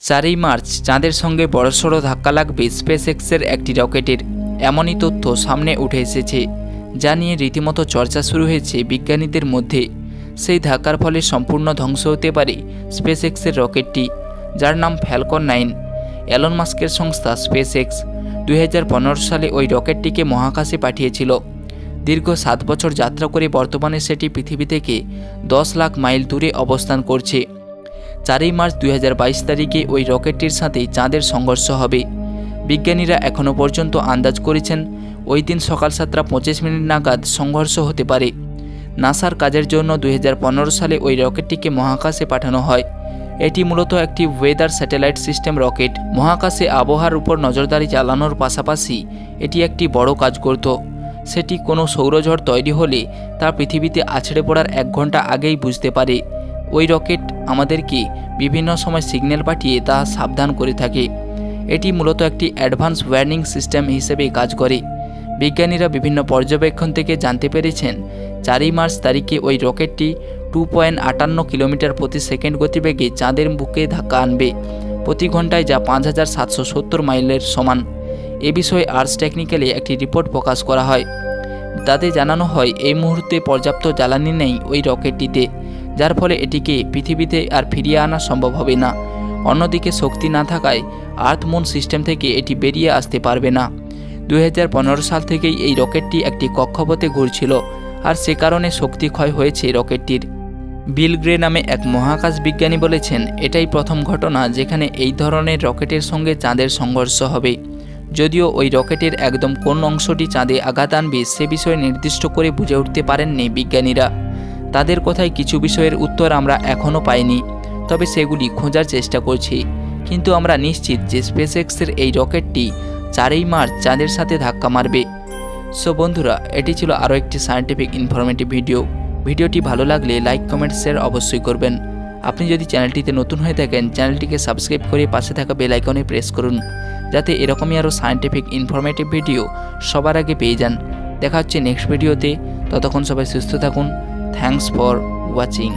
4ই March চাঁদের সঙ্গে বড়সড় ধাক্কা লাগবে স্পেসএক্সের একটি রকেটের, এমনই তথ্য সামনে উঠে এসেছে, যা নিয়ে রীতিমতো চর্চা শুরু হয়েছে বিজ্ঞানীদের মধ্যে। সেই ধাক্কার ফলে সম্পূর্ণ ধ্বংস হতে পারে স্পেসএক্সের রকেটটি, যার নাম ফ্যালকন 9। এলন মাস্কের সংস্থা স্পেসএক্স 2015 সালে ওই রকেটটিকে মহাকাশে পাঠিয়েছিল। দীর্ঘ 7 বছর যাত্রা করে বর্তমানে সেটি পৃথিবী থেকে 10 লাখ মাইল দূরে অবস্থান করছে। 4ই মার্চ 2022 তারিখে ওই রকেটটির সাথে চাঁদের সংঘর্ষ হবে। বিজ্ঞানীরা এখনও পর্যন্ত আন্দাজ করেছেন ওই দিন সকাল 7:25 নাগাদ সংঘর্ষ হতে পারে। নাসার কাজের জন্য 2015 সালে ওই রকেটটিকে মহাকাশে পাঠানো হয়। এটি মূলত একটি ওয়েদার স্যাটেলাইট সিস্টেম রকেট। মহাকাশে আবহাওয়ার উপর নজরদারি চালানোর পাশাপাশি এটি একটি বড় কাজ করত। সেটি কোনো সৌরঝড় তৈরি হলে তা পৃথিবীতে আছড়ে পড়ার 1 ঘন্টা আগেই বুঝতে পারে। ওই রকেট আমাদেরকে বিভিন্ন সময় সিগন্যাল পাঠিয়ে তা সাবধান করে থাকে। এটি মূলত একটি অ্যাডভান্স ওয়ার্নিং সিস্টেম হিসেবে কাজ করে। বিজ্ঞানীরা বিভিন্ন পর্যবেক্ষণ থেকে জানতে পেরেছেন 4ই মার্চ তারিখে ওই রকেটটি 2.58 কিলোমিটার প্রতি সেকেন্ড গতিবেগে চাঁদের বুকে ধাক্কা আনবে, প্রতি ঘন্টায়, যা 5770 মাইলের সমান। এ বিষয়ে আর্স টেকনিক্যালি একটি রিপোর্ট প্রকাশ করা হয়। তাতে জানানো হয় এই মুহূর্তে পর্যাপ্ত জ্বালানি নেই ওই রকেটটিতে, যার ফলে এটিকে পৃথিবীতে আর ফিরিয়ে আনা সম্ভব হবে না। অন্যদিকে শক্তি না থাকায় আর্থ মুন সিস্টেম থেকে এটি বেরিয়ে আসতে পারবে না। 2015 সাল থেকেই এই রকেটটি একটি কক্ষপথে ঘুরছিল, আর সে কারণে শক্তি ক্ষয় হয়েছে রকেটটির। বিল গ্রে নামে এক মহাকাশ বিজ্ঞানী বলেছেন, এটাই প্রথম ঘটনা যেখানে এই ধরনের রকেটের সঙ্গে চাঁদের সংঘর্ষ হবে। যদিও ওই রকেটের একদম কোন অংশটি চাঁদে আঘাত আনবে সে বিষয়ে নির্দিষ্ট করে বুঝে উঠতে পারেননি বিজ্ঞানীরা। তাদের কথায় কিছু বিষয়ের উত্তর আমরা এখনও পাইনি, তবে সেগুলি খোঁজার চেষ্টা করছি। কিন্তু আমরা নিশ্চিত যে স্পেসএক্সের এই রকেটটি 4ই মার্চ চাঁদের সাথে ধাক্কা মারবে। সো বন্ধুরা, এটি ছিল আরও একটি সায়েন্টিফিক ইনফরমেটিভ ভিডিও। ভিডিওটি ভালো লাগলে লাইক, কমেন্ট, শেয়ার অবশ্যই করবেন। আপনি যদি চ্যানেলটিতে নতুন হয়ে থাকেন, চ্যানেলটিকে সাবস্ক্রাইব করে পাশে থাকা বেল আইকনে প্রেস করুন, যাতে এরকমই আরও সায়েন্টিফিক ইনফরমেটিভ ভিডিও সবার আগে পেয়ে যান। দেখা হচ্ছে নেক্সট ভিডিওতে। ততক্ষণ সবাই সুস্থ থাকুন। Thanks for watching.